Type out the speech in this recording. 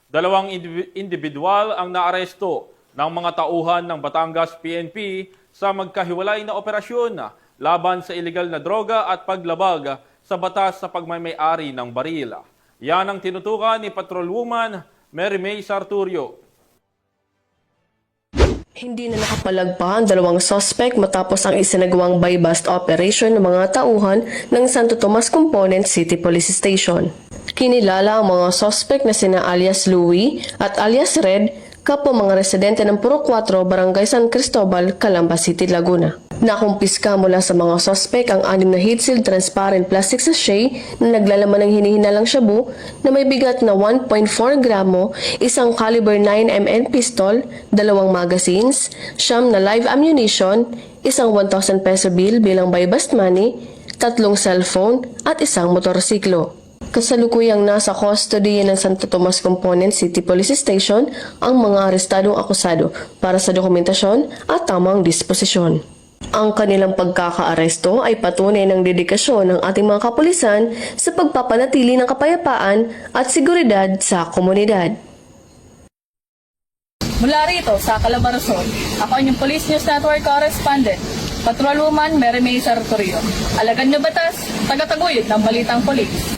Dalawang individual ang naaresto ng mga tauhan ng Batangas PNP sa magkahiwalay na operasyon laban sa ilegal na droga at paglabag sa batas sa pagmamay-ari ng baril. Yan ang tinutukan ni Patrolwoman Mary May Sarturio. Hindi na nakapalagpa ang dalawang suspect matapos ang isinagawang buy-bust operation ng mga tauhan ng Santo Tomas Component City Police Station. Kinilala ang mga suspect na sina alias Louie at alias Red, kapwa mga residente ng Puro 4, Barangay San Cristobal, Calamba City, Laguna. Nakumpiska mula sa mga suspect ang 6 na heat-sealed transparent plastic sachet na naglalaman ng hinihinalang shabu na may bigat na 1.4 gramo, isang caliber 9mm pistol, 2 magazines, 9 na live ammunition, isang 1,000 peso bill bilang buy-bust money, 3 cellphone at isang motorsiklo. Kasalukuyang nasa custody ng Santo Tomas Component City Police Station ang mga arestadong akusado para sa dokumentasyon at tamang disposisyon. Ang kanilang pagkakaaresto ay patunay ng dedikasyon ng ating mga kapulisan sa pagpapanatili ng kapayapaan at seguridad sa komunidad. Mula rito sa Calabarzon, ako ang inyong Police News Network Correspondent, Patrolwoman Mary May Sarturio. Alagad na batas, tagataguyod ng balitang polis.